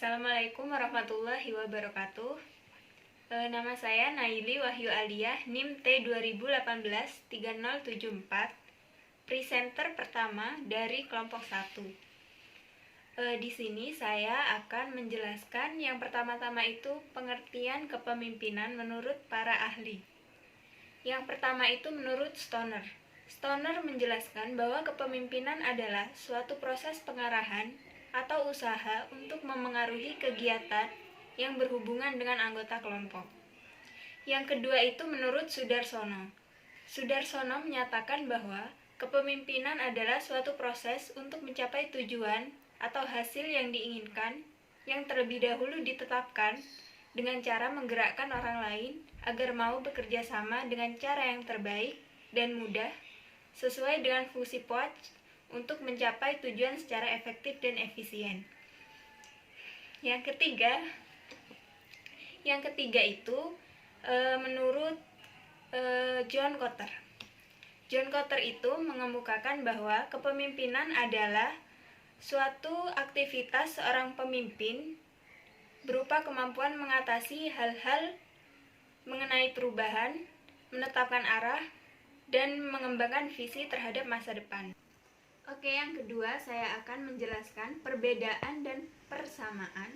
Assalamualaikum warahmatullahi wabarakatuh. Nama saya Naili Wahyu Aliyah, NIM T2018-3074, presenter pertama dari kelompok 1. Di sini saya akan menjelaskan yang pertama-tama itu pengertian kepemimpinan menurut para ahli. Yang pertama itu menurut Stoner. Stoner menjelaskan bahwa kepemimpinan adalah suatu proses pengarahan atau usaha untuk memengaruhi kegiatan yang berhubungan dengan anggota kelompok. Yang kedua itu menurut Sudarsono. Sudarsono menyatakan bahwa kepemimpinan adalah suatu proses untuk mencapai tujuan atau hasil yang diinginkan yang terlebih dahulu ditetapkan dengan cara menggerakkan orang lain agar mau bekerja sama dengan cara yang terbaik dan mudah sesuai dengan fungsi POAC untuk mencapai tujuan secara efektif dan efisien. Yang ketiga itu menurut John Kotter. John Kotter itu mengemukakan bahwa kepemimpinan adalah suatu aktivitas seorang pemimpin berupa kemampuan mengatasi hal-hal mengenai perubahan, menetapkan arah, dan mengembangkan visi terhadap masa depan. Oke, yang kedua saya akan menjelaskan perbedaan dan persamaan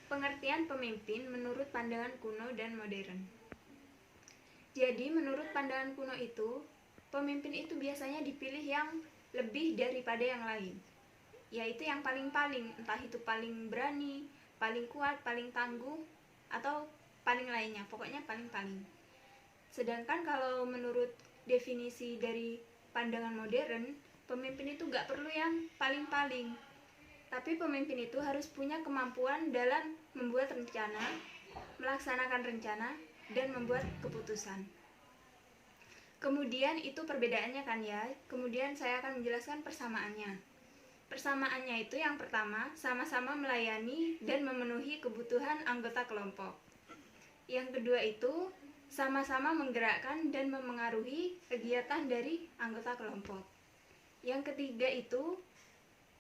pengertian pemimpin menurut pandangan kuno dan modern. Jadi, menurut pandangan kuno itu, pemimpin itu biasanya dipilih yang lebih daripada yang lain, yaitu yang paling-paling, entah itu paling berani, paling kuat, paling tangguh, atau paling lainnya, pokoknya paling-paling. Sedangkan kalau menurut definisi dari pandangan modern, pemimpin itu gak perlu yang paling-paling, tapi pemimpin itu harus punya kemampuan dalam membuat rencana, melaksanakan rencana, dan membuat keputusan. Kemudian itu perbedaannya kan ya, kemudian saya akan menjelaskan persamaannya. Persamaannya itu yang pertama, sama-sama melayani dan memenuhi kebutuhan anggota kelompok. Yang kedua itu, sama-sama menggerakkan dan memengaruhi kegiatan dari anggota kelompok. Yang ketiga itu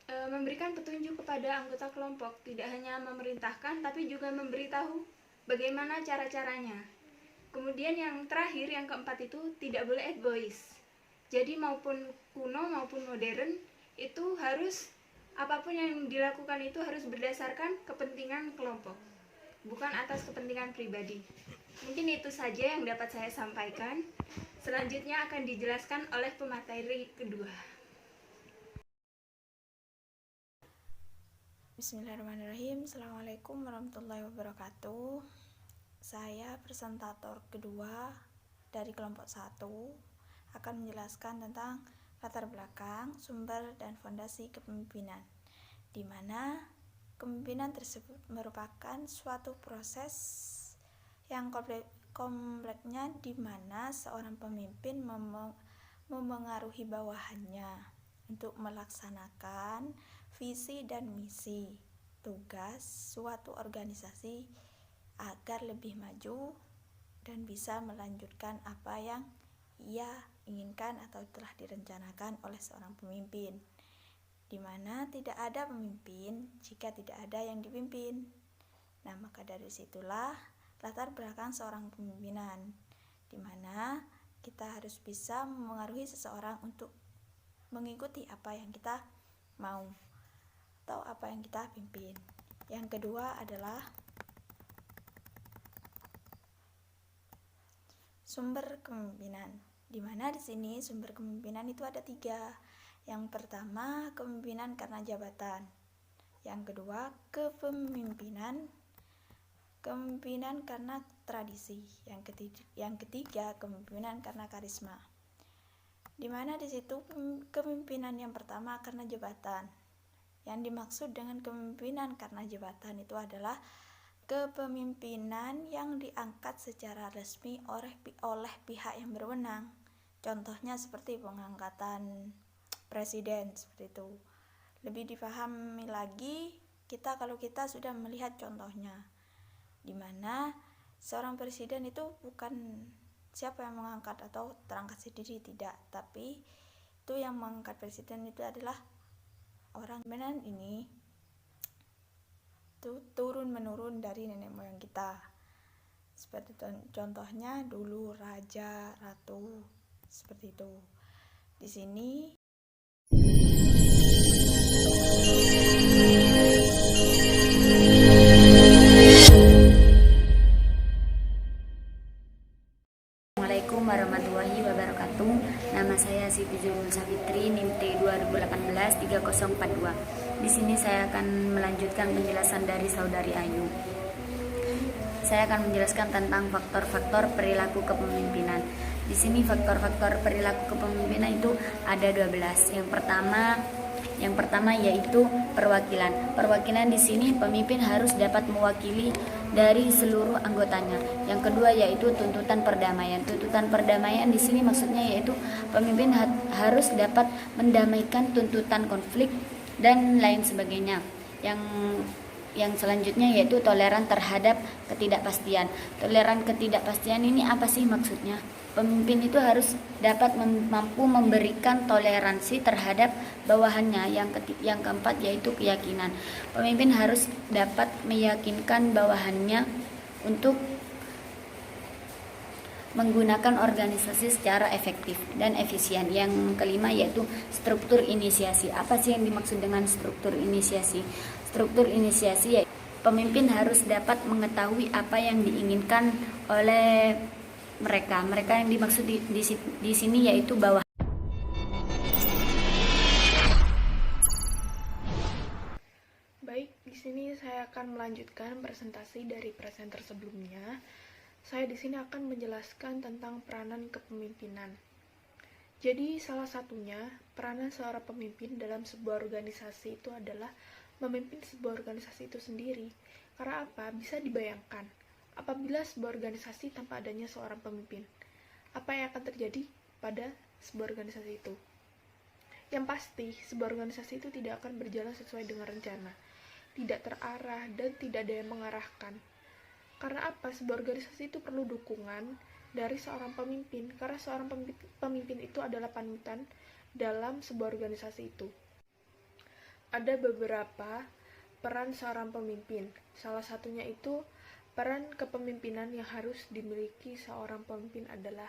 memberikan petunjuk kepada anggota kelompok, tidak hanya memerintahkan tapi juga memberitahu bagaimana cara-caranya. Kemudian yang terakhir, yang keempat itu tidak boleh egois. Jadi maupun kuno maupun modern itu harus apapun yang dilakukan itu harus berdasarkan kepentingan kelompok, bukan atas kepentingan pribadi. Mungkin itu saja yang dapat saya sampaikan. Selanjutnya akan dijelaskan oleh pemateri kedua. Bismillahirrahmanirrahim. Assalamualaikum warahmatullahi wabarakatuh. Saya presentator kedua dari kelompok 1 akan menjelaskan tentang latar belakang, sumber, dan fondasi kepemimpinan, di mana kepemimpinan tersebut merupakan suatu proses yang kompleksnya di mana seorang pemimpin memengaruhi bawahannya untuk melaksanakan visi dan misi tugas suatu organisasi agar lebih maju dan bisa melanjutkan apa yang ia inginkan atau telah direncanakan oleh seorang pemimpin, di mana tidak ada pemimpin jika tidak ada yang dipimpin. Nah, maka dari situlah latar belakang seorang kepemimpinan, di mana kita harus bisa memengaruhi seseorang untuk mengikuti apa yang kita mau atau apa yang kita pimpin. Yang kedua adalah sumber kepemimpinan, di mana di sini sumber kepemimpinan itu ada 3. Yang pertama, kepemimpinan karena jabatan. Yang kedua, kepemimpinan karena tradisi. Yang ketiga, kepemimpinan karena karisma. Di mana di situ kepemimpinan yang pertama karena jabatan. Yang dimaksud dengan kepemimpinan karena jabatan itu adalah kepemimpinan yang diangkat secara resmi oleh pihak yang berwenang. Contohnya seperti pengangkatan presiden, seperti itu. Lebih dipahami lagi kalau kita sudah melihat contohnya, di mana seorang presiden itu bukan siapa yang mengangkat atau terangkat sendiri, tidak, tapi itu yang mengangkat presiden itu adalah orang. Kemudian ini turun menurun dari nenek moyang kita. Seperti contohnya dulu raja, ratu, seperti itu. Di sini Assalamualaikum warahmatullahi wabarakatuh. Nama saya Siti Zulul Safitri, NIM T 2018-3042. Di sini saya akan melanjutkan penjelasan dari Saudari Ayu. Saya akan menjelaskan tentang faktor-faktor perilaku kepemimpinan. Di sini faktor-faktor perilaku kepemimpinan itu ada 12. Yang pertama yaitu perwakilan. Perwakilan di sini pemimpin harus dapat mewakili dari seluruh anggotanya. Yang kedua yaitu tuntutan perdamaian. Tuntutan perdamaian di sini maksudnya yaitu pemimpin harus dapat mendamaikan tuntutan konflik dan lain sebagainya. Yang selanjutnya yaitu toleran terhadap ketidakpastian. Toleran ketidakpastian ini apa sih maksudnya? Pemimpin itu harus dapat mampu memberikan toleransi terhadap bawahannya. Yang keempat yaitu keyakinan. Pemimpin harus dapat meyakinkan bawahannya untuk menggunakan organisasi secara efektif dan efisien. Yang kelima yaitu struktur inisiasi. Apa sih yang dimaksud dengan struktur inisiasi? Struktur inisiasi yaitu pemimpin harus dapat mengetahui apa yang diinginkan oleh mereka yang dimaksud di sini yaitu bawah. Baik, di sini saya akan melanjutkan presentasi dari presenter sebelumnya. Saya di sini akan menjelaskan tentang peranan kepemimpinan. Jadi, salah satunya peranan seorang pemimpin dalam sebuah organisasi itu adalah memimpin sebuah organisasi itu sendiri. Karena apa? Bisa dibayangkan apabila sebuah organisasi tanpa adanya seorang pemimpin, apa yang akan terjadi pada sebuah organisasi itu? Yang pasti, sebuah organisasi itu tidak akan berjalan sesuai dengan rencana, tidak terarah, dan tidak ada yang mengarahkan. Karena apa? Sebuah organisasi itu perlu dukungan dari seorang pemimpin, karena seorang pemimpin itu adalah panutan dalam sebuah organisasi itu. Ada beberapa peran seorang pemimpin. Salah satunya itu peran kepemimpinan yang harus dimiliki seorang pemimpin adalah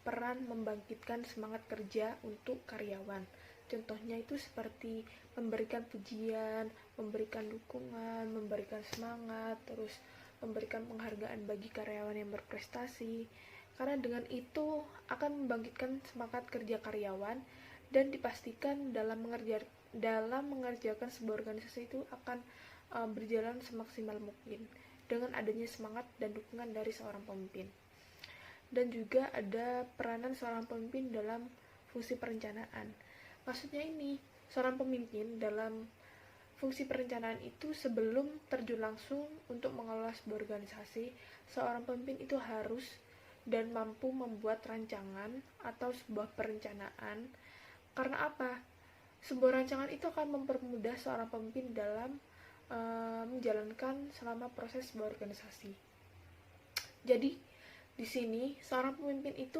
peran membangkitkan semangat kerja untuk karyawan. Contohnya itu seperti memberikan pujian, memberikan dukungan, memberikan semangat, terus memberikan penghargaan bagi karyawan yang berprestasi. Karena dengan itu akan membangkitkan semangat kerja karyawan dan dipastikan dalam mengerjakan sebuah organisasi itu akan berjalan semaksimal mungkin dengan adanya semangat dan dukungan dari seorang pemimpin. Dan juga ada peranan seorang pemimpin dalam fungsi perencanaan. Maksudnya ini, seorang pemimpin dalam fungsi perencanaan itu sebelum terjun langsung untuk mengelola sebuah organisasi, seorang pemimpin itu harus dan mampu membuat rancangan atau sebuah perencanaan. Karena apa? Sebuah rancangan itu akan mempermudah seorang pemimpin dalam menjalankan selama proses sebuah organisasi. Jadi di sini seorang pemimpin itu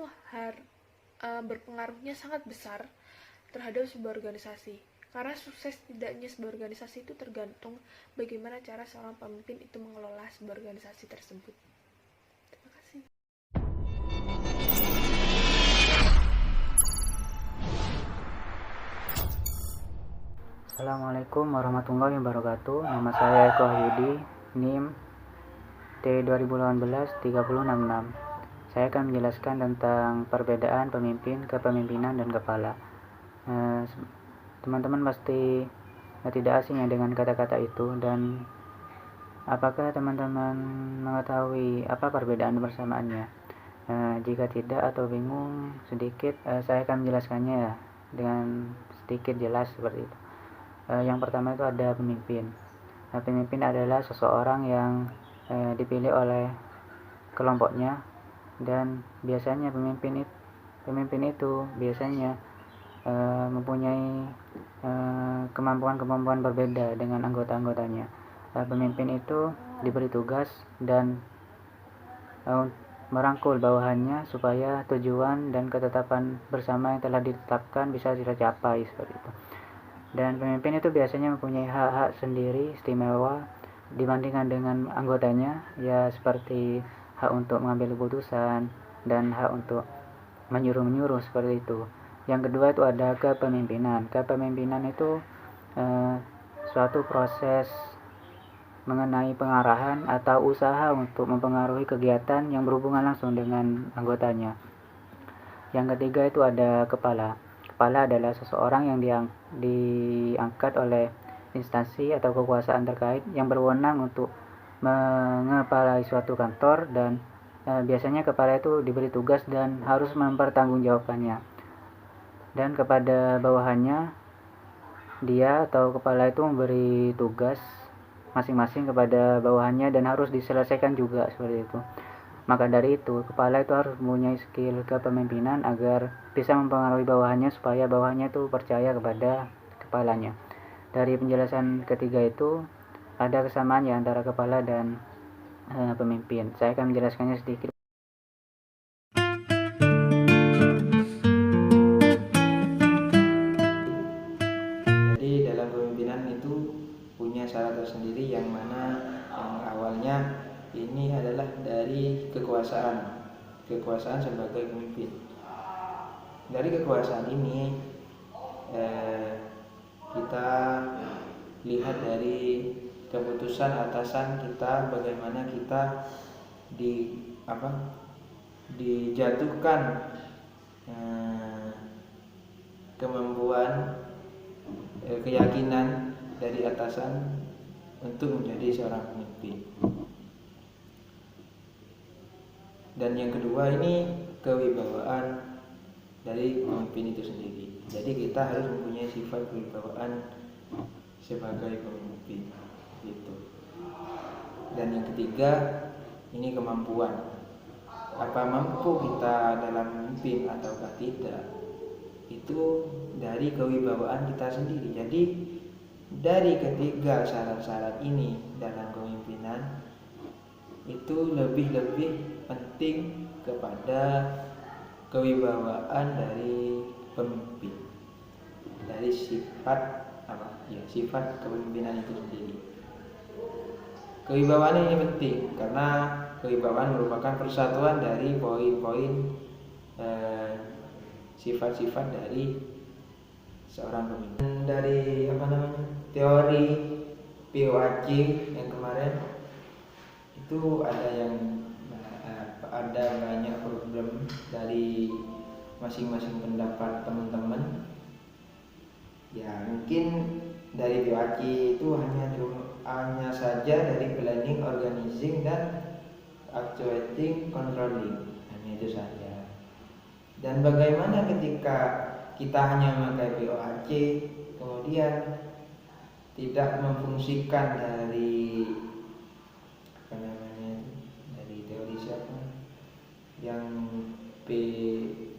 berpengaruhnya sangat besar terhadap sebuah organisasi. Karena sukses tidaknya sebuah organisasi itu tergantung bagaimana cara seorang pemimpin itu mengelola sebuah organisasi tersebut. Terima kasih. Assalamualaikum warahmatullahi wabarakatuh. Nama saya Eko Wahyudi, NIM T 2018-3066. Saya akan menjelaskan tentang perbedaan pemimpin, kepemimpinan, dan kepala. Teman-teman pasti tidak asing ya dengan kata-kata itu, dan apakah teman-teman mengetahui apa perbedaan persamaannya? Jika tidak atau bingung sedikit, saya akan menjelaskannya ya dengan sedikit jelas seperti itu. Yang pertama itu ada pemimpin. Pemimpin adalah seseorang yang dipilih oleh kelompoknya, dan biasanya pemimpin itu biasanya mempunyai kemampuan-kemampuan berbeda dengan anggota-anggotanya. Pemimpin itu diberi tugas dan merangkul bawahannya supaya tujuan dan ketetapan bersama yang telah ditetapkan bisa tercapai seperti itu. Dan pemimpin itu biasanya mempunyai hak-hak sendiri istimewa dibandingkan dengan anggotanya, ya seperti hak untuk mengambil keputusan dan hak untuk menyuruh-menyuruh seperti itu. Yang kedua itu ada kepemimpinan. Kepemimpinan itu suatu proses mengenai pengarahan atau usaha untuk mempengaruhi kegiatan yang berhubungan langsung dengan anggotanya. Yang ketiga itu ada kepala. Kepala adalah seseorang yang diangkat oleh instansi atau kekuasaan terkait yang berwenang untuk mengepalai suatu kantor, dan biasanya kepala itu diberi tugas dan harus mempertanggungjawabkannya. Dan kepada bawahannya, dia atau kepala itu memberi tugas masing-masing kepada bawahannya dan harus diselesaikan juga seperti itu. Maka dari itu, kepala itu harus mempunyai skill kepemimpinan agar bisa mempengaruhi bawahannya supaya bawahannya itu percaya kepada kepalanya. Dari penjelasan ketiga itu ada kesamaan ya antara kepala dan pemimpin. Saya akan menjelaskannya sedikit. Jadi dalam kepemimpinan itu punya syarat tersendiri, yang mana yang awalnya ini adalah dari kekuasaan sebagai pemimpin. Dari kekuasaan ini kita lihat dari keputusan atasan kita, bagaimana kita dijatuhkan kemampuan, keyakinan dari atasan untuk menjadi seorang pemimpin. Dan yang kedua ini kewibawaan dari pemimpin itu sendiri. Jadi kita harus mempunyai sifat kewibawaan sebagai pemimpin gitu. Dan yang ketiga ini kemampuan. Apa mampu kita dalam memimpin ataukah tidak, itu dari kewibawaan kita sendiri. Jadi dari ketiga syarat-syarat ini dalam kepemimpinan itu lebih penting kepada kewibawaan dari pemimpin, dari sifat sifat kepemimpinan itu sendiri. Kewibawaan ini penting karena kewibawaan merupakan persatuan dari poin-poin sifat-sifat dari seorang pemimpin. Dari teori POAC yang kemarin itu ada banyak problem dari masing-masing pendapat teman-teman. Ya mungkin dari POAC itu hanya saja dari planning, organizing, dan actuating, controlling, hanya itu saja. Dan bagaimana ketika kita hanya memakai POAC kemudian tidak memfungsikan dari teori siapa yang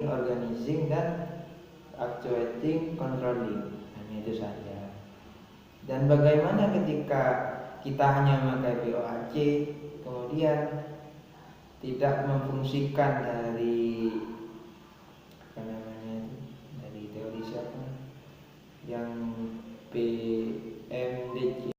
organizing dan actuating, controlling, hanya itu saja. Dan bagaimana ketika kita hanya memakai POAC kemudian tidak memfungsikan dari teori siapa yang PMDC